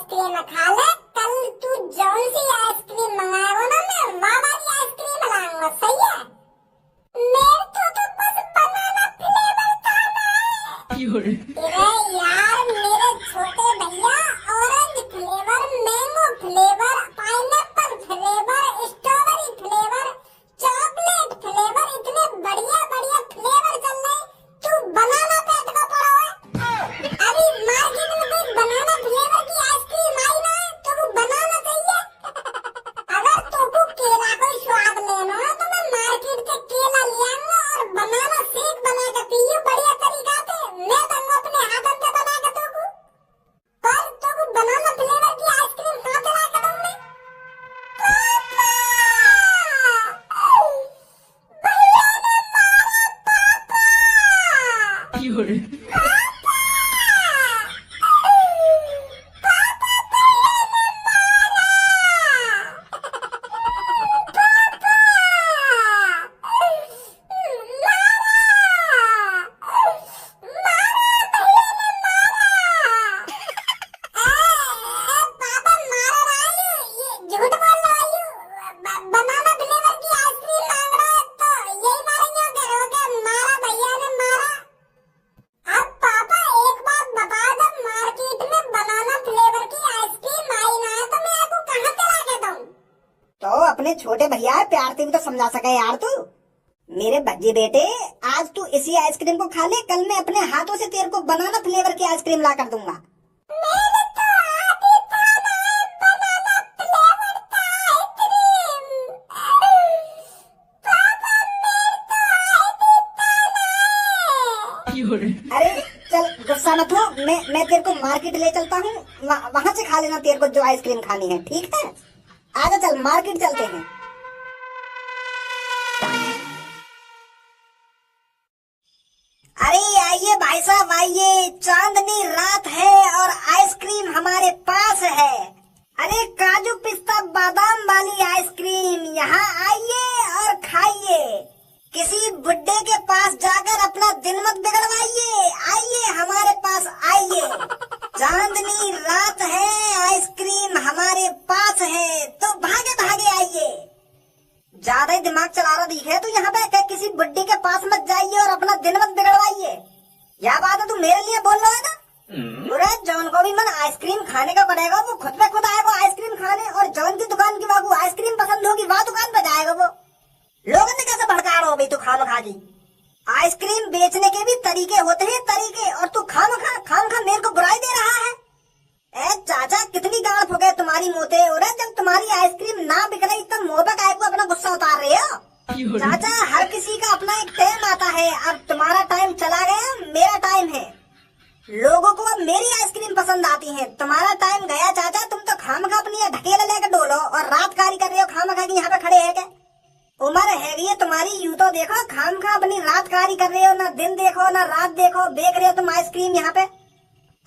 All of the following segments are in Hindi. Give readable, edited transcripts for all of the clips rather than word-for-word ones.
आइसक्रीम खा ले। कल तू जौन सी आइसक्रीम मंगाएगा ना, मैं वहाँ वाली आइसक्रीम लाऊंगा, सही है? मेरे तो बस बनाना फ्लेवर खाना है। अरे यार मेरे छोटे भैया, orange flavour, mango flavour, pineapple flavour, strawberry flavour, chocolate flavour, इतने बढ़िया बढ़िया फ्लेवर चल रहे। तू बनाना पेट का पड़ा है। अभी मार्केट में कोई बनाना फ्लेवर की आइसक्रीम आई ना, तो वो बनाना चाहिए। अगर तुमको केला कोई स्वाद लेना है तो मैं मार्केट से केला ले आऊंगा और बनाना शेक बना के पियो बढ़िया तरीका से। मैं दूंगा अपने हाथों से बना के तुमको। पर तुमको बनाना फ्लेवर की आइसक्रीम कहाँ से ला के दूं मैं? भैया ने मारा पापा। तो अपने छोटे भैया प्यार से भी तो समझा सके यार तू। मेरे भज्जी बेटे, आज तू इसी आइसक्रीम को खा ले, कल मैं अपने हाथों से तेरे को बनाना फ्लेवर की आइसक्रीम ला कर दूंगा। मेरे तो आदि खाना है बनाना फ्लेवर का आइसक्रीम। पापा मेरे तो आदि खाना है। अरे चल गुस्सा मत हो, मैं तेरे को मार्केट ले चलता हूँ, वहाँ से खा लेना तेरे को जो आइसक्रीम खानी है, ठीक है? आजा चल मार्केट चलते हैं। अरे आइए भाई साहब आइए, चांदनी रात है और आइसक्रीम हमारे पास है। अरे काजू पिस्ता बादाम वाली आइसक्रीम, यहाँ आइए और खाइए। किसी बुड्ढे के पास जाकर अपना दिन मत बिगड़वाइए, आइए हमारे पास आइए। चांदनी रात है, आइसक्रीम हमारे पास है, तो भागे भागे आइए। ज्यादा ही दिमाग चला रहा दिखे तो यहाँ पे किसी बुड्ढी के पास मत जाइए और अपना दिन मत बिगड़वाइए। यह बात है तू मेरे लिए बोल रहा है ना? पूरे जौन को भी मन आइसक्रीम खाने का पड़ेगा, वो खुद पे खुद आएगा आइसक्रीम खाने, और जौन की दुकान की वागू आइसक्रीम पसंद होगी वह दुकान पे जाएगा वो। लोगों ने कैसे भड़का रहा हो भाई तू खाम खा की? आइसक्रीम बेचने के भी तरीके होते हैं, तरीके, और तू खाम खा मेरे को बुराई दे रहा है। ए चाचा, कितनी गांठ हो गए तुम्हारी मोते, और जब तुम्हारी आइसक्रीम ना बिक रही तो मुंह पे काहे को अपना गुस्सा उतार रहे हो? चाचा, हर किसी का अपना एक टाइम आता है, अब तुम्हारा टाइम चला गया, मेरा टाइम है। लोगों को अब मेरी आइसक्रीम पसंद आती है, तुम्हारा टाइम गया चाचा। तुम तो खामखा अपनी ढकेला लेकर डोलो और रात कारी कर रहे हो खामखा की यहाँ पे खड़े है क्या? उम्र है तुम्हारी, यूं तो देखो, खामखा अपनी रात कारी कर रहे हो, ना दिन देखो ना रात देखो, बेच रहे हो तुम आइसक्रीम यहाँ पे।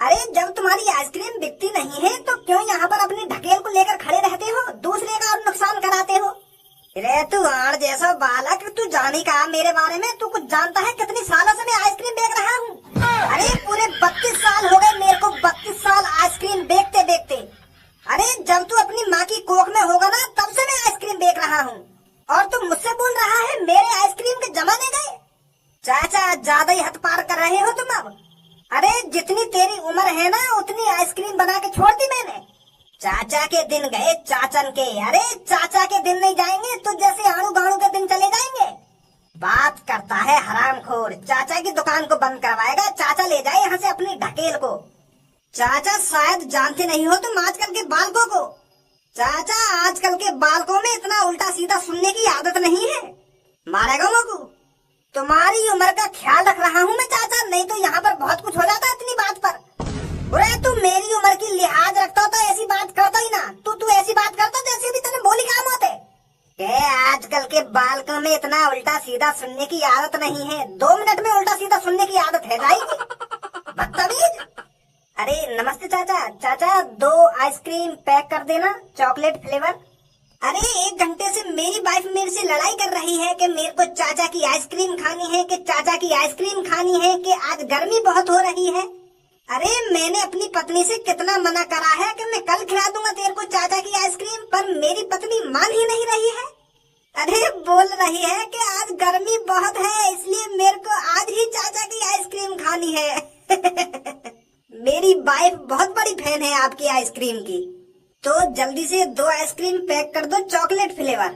अरे जब तुम्हारी आइसक्रीम बिकती नहीं है तो क्यों यहाँ पर अपनी ढकेल को लेकर खड़े रहते हो, दूसरे का और नुकसान कराते हो? रे तू आड़ जैसा बालक, तू जाने का मेरे बारे में, तू कुछ जानता है? कितनी सालों से मैं आइसक्रीम बेच रहा हूँ। अरे पूरे 32 साल हो गए मेरे को, 32 साल आइसक्रीम बेचते बेचते। अरे जब तू अपनी माँ की कोख में होगा ना, तब से मैं आइसक्रीम बेच रहा हूँ, और तुम मुझसे बोल रहा है मेरे आइसक्रीम के जमाने गए। चाचा ज्यादा ही हद पार कर रहे हो तुम अब। अरे जितनी तेरी उम्र है ना, उतनी आइसक्रीम बना के छोड़ दी मैंने। चाचा के दिन गए चाचन के। अरे चाचा के दिन नहीं जाएंगे तो जैसे आड़ू गाड़ू के दिन चले जाएंगे। बात करता है हरामखोर, चाचा की दुकान को बंद करवाएगा, चाचा ले जाए यहाँ से अपनी ढकेल को। चाचा शायद जानते नहीं हो तुम आजकल के बालकों को। चाचा आजकल के बालकों में इतना उल्टा सीधा सुनने की आदत नहीं है, मारेगा लोगों। तुम्हारी उम्र का ख्याल रख रहा हूँ मैं चाचा, नहीं तो यहाँ पर बहुत कुछ हो जाता है इतनी बात पर। अरे तू मेरी उम्र की लिहाज रखता तो ऐसी बात करता ही ना, तू ऐसी बात करता तो ऐसे भी तेरे बोली काम होते। आजकल के बालकों में इतना उल्टा सीधा सुनने की आदत नहीं है, 2 मिनट में उल्टा सीधा सुनने की आदत है जाएगी, बदतमीज। अरे नमस्ते चाचा। चाचा 2 आइसक्रीम पैक कर देना, चॉकलेट फ्लेवर। अरे 1 घंटे से मेरी वाइफ मेरे से लड़ाई कर रही है कि मेरे को चाचा की आइसक्रीम खानी है, कि चाचा की आइसक्रीम खानी है, कि आज गर्मी बहुत हो रही है। अरे मैंने अपनी पत्नी से कितना मना करा है कि मैं कल खिला दूंगा तेरे को चाचा की आइसक्रीम, पर मेरी पत्नी मान ही नहीं रही है। अरे बोल रही है कि आज गर्मी बहुत है इसलिए मेरे को आज ही चाचा की आइसक्रीम खानी है। मेरी वाइफ बहुत बड़ी फैन है आपकी आइसक्रीम की, तो जल्दी से 2 आइसक्रीम पैक कर दो चॉकलेट फ्लेवर।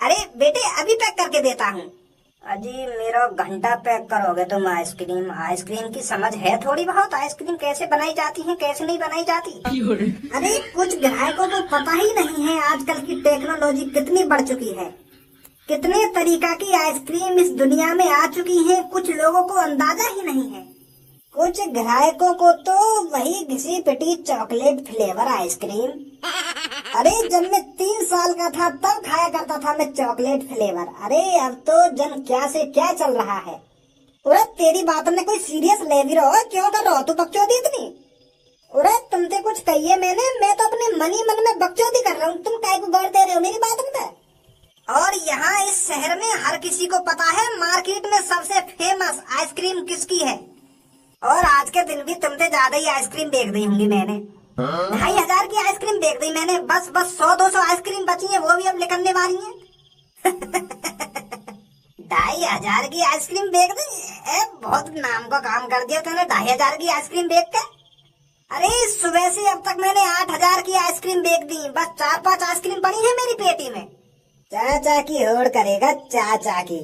अरे बेटे अभी पैक करके देता हूँ। अजी मेरा घंटा पैक करोगे तुम आइसक्रीम? आइसक्रीम की समझ है थोड़ी बहुत? आइसक्रीम कैसे बनाई जाती है कैसे नहीं बनाई जाती? अरे कुछ ग्राहकों को पता ही नहीं है आजकल की टेक्नोलॉजी कितनी बढ़ चुकी है, कितने तरीका की आइसक्रीम इस दुनिया में आ चुकी है, कुछ लोगों को अंदाजा ही नहीं है। कुछ ग्राहकों को तो वही घिसी पिटी चॉकलेट फ्लेवर आइसक्रीम। अरे जब मैं 3 साल का था तब खाया करता था मैं चॉकलेट फ्लेवर। अरे अब तो जन क्या से क्या चल रहा है। अरे तेरी बात में कोई सीरियस ले भी रहो, क्यों कर रहो तू बकचोदी इतनी? अरे तुमसे कुछ कहिए मैंने, मैं तो अपने मन ही मन में बकचोदी कर रहा हूँ, तुम काय को गौर दे रहे हो मेरी बात में? और यहाँ इस शहर में हर किसी को पता है मार्केट में सबसे फेमस आइसक्रीम किसकी है। और आज के दिन भी तुमसे ज्यादा ही आइसक्रीम बेच दी होंगी मैंने। 2500 की आइसक्रीम बेच दी मैंने, बस 100-200 आइसक्रीम बची है, वो भी अब निकलने वाली है। 2500 की आइसक्रीम बेच दी? बहुत नाम का काम कर दिया तूने 2500 की आइसक्रीम बेच के। अरे सुबह से अब तक मैंने 8000 की आइसक्रीम बेच दी, बस 4-5 आइसक्रीम पड़ी है मेरी पेटी में। चाचा की होड़ करेगा चाचा की।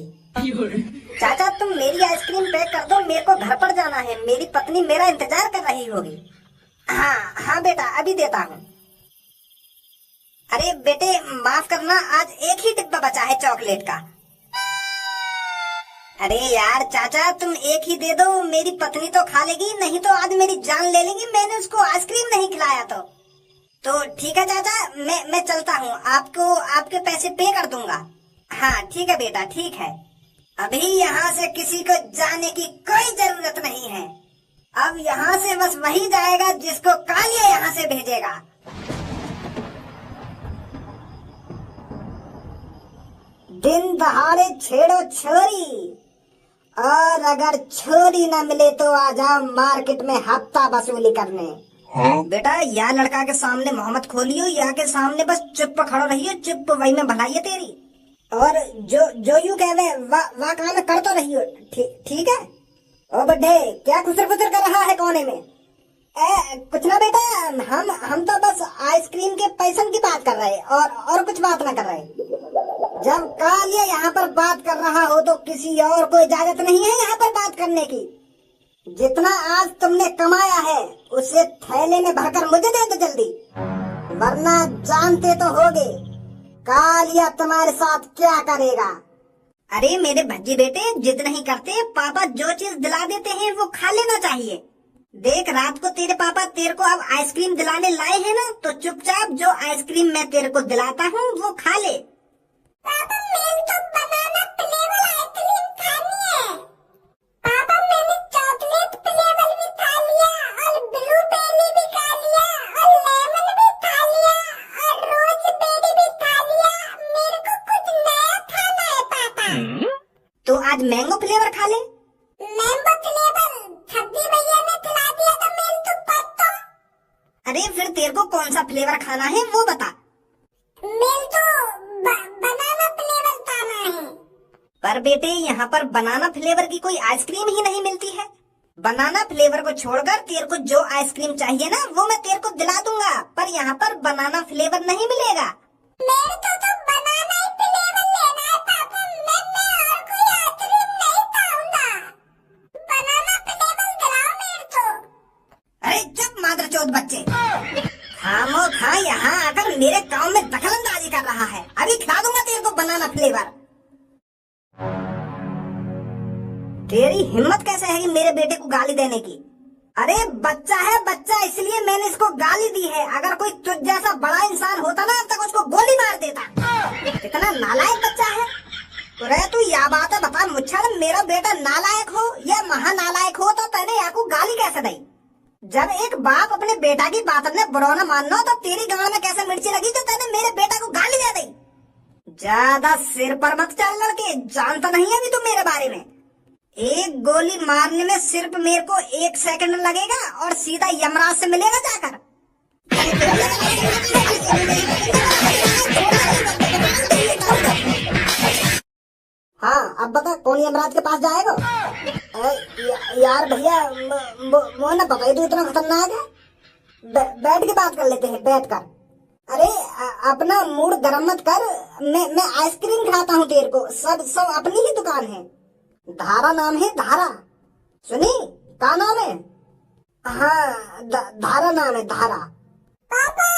चाचा तुम मेरी आइसक्रीम पैक कर दो, मेरे को घर पर जाना है, मेरी पत्नी मेरा इंतजार कर रही होगी। हाँ हाँ बेटा अभी देता हूँ। अरे बेटे माफ करना, आज एक ही डिब्बा बचा है चॉकलेट का। अरे यार चाचा तुम एक ही दे दो, मेरी पत्नी तो खा लेगी, नहीं तो आज मेरी जान ले लेगी, मैंने उसको आइसक्रीम नहीं खिलाया तो ठीक है चाचा, मैं चलता हूँ, आपको आपके पैसे पे कर दूंगा। हाँ ठीक है बेटा ठीक है, अभी यहाँ से किसी को जाने की कोई जरूरत नहीं है। अब यहाँ से बस वही जाएगा जिसको कालिया यहाँ से भेजेगा। दिन दहाड़े छेड़ो छोरी, और अगर छोरी न मिले तो आ जाओ मार्केट में हफ्ता वसूली करने। हाँ? बेटा या लड़का के सामने मोहम्मद खोलियो, या के सामने बस चुप खड़ो रहियो, चुप वही में भलाई है तेरी। और जो यू कहवे वाह काम कर तो रहियो, ठीक है? ओ बड्ढे क्या खुसर खुसर कर रहा है कोने में? कुछ ना बेटा, हम तो बस आइसक्रीम के पैसन की बात कर रहे और कुछ बात ना कर रहे। जब कालिया यहाँ पर बात कर रहा हो तो किसी और को इजाजत नहीं है यहाँ पर बात करने की। जितना आज तुमने कमाया है उसे थैले में भरकर मुझे दे दो जल्दी, वरना जानते तो होगे कालिया तुम्हारे साथ क्या करेगा। अरे मेरे भज्जी बेटे जिद नहीं करते, पापा जो चीज दिला देते हैं वो खा लेना चाहिए। देख रात को तेरे पापा तेरे को अब आइसक्रीम दिलाने लाए हैं ना, तो चुपचाप जो आइसक्रीम मैं तेरे को दिलाता हूँ वो खा ले। पापा मैंने तो बनाना फ्लेवर आइसक्रीम खानी है। पापा मैंने चॉकलेट फ्लेवर भी खा लिया, और ब्लूबेरी भी खा लिया, और लेमन भी खा लिया, और रोज़बेरी भी खा लिया। मेरे को कुछ नया खाना है पापा। तो आज मैंगो फ्लेवर खा ले। मैंगो फ्लेवर छब्बी भैया ने खिला दिया था मेरे तो पत्ता। अरे फिर तेरे को कौन सा फ्लेवर खाना है वो बता। मेरे तो बनाना फ्लेवर खाना है। पर बेटे यहाँ पर बनाना फ्लेवर की कोई आइसक्रीम ही नहीं मिलती है। बनाना फ्लेवर को छोड़कर तेरे को जो आइसक्रीम चाहिए ना वो मैं तेरे को दिला दूंगा, पर यहाँ पर बनाना फ्लेवर नहीं मिलेगा। मेरे को तो बनाना ही फ्लेवर लेना है पापा, मैं और कोई आइसक्रीम नहीं खाऊंगा। बनाना फ्लेवर दिलाओ मेरे को। अरे चुप मादरचोद बच्चे, खामो खा यहाँ आकर मेरे काम में दखलंदाजी कर रहा है। अभी खिला दूंगा तेरे को बनाना फ्लेवर। तेरी हिम्मत कैसे है कि मेरे बेटे को गाली देने की? अरे बच्चा है बच्चा, इसलिए मैंने इसको गाली दी है। अगर कोई तुझ जैसा बड़ा इंसान होता ना अब तक उसको गोली मार देता। कितना नालायक बच्चा है। अरे तू या बात है बता मुच्छड़, मेरा बेटा नालायक हो या महानालायक हो तो तेने यहाँ को गाली कैसे दी? जब एक बाप अपने बेटा की बात में बुरा न मानना तो तेरी गांव में कैसे मिर्ची लगी जो तेने मेरे बेटा को गाली दे दी? ज्यादा सिर पर मत चल लड़के, जानता नहीं है अभी तू मेरे बारे में। एक गोली मारने में सिर्फ मेरे को 1 सेकंड लगेगा और सीधा यमराज से मिलेगा जाकर। हाँ अब बता कौन यमराज के पास जाएगा? यार भैया वो ना पता ही तू इतना खतरनाक है। बैठ के बात कर लेते हैं, बैठ कर। अरे अपना मूड गर्म मत कर। मैं आइसक्रीम खिलाता हूँ तेरे को। सब अपनी ही दुकान है। धारा नाम है, धारा। सुनी का नाम है? हाँ धारा नाम है, धारा। पापा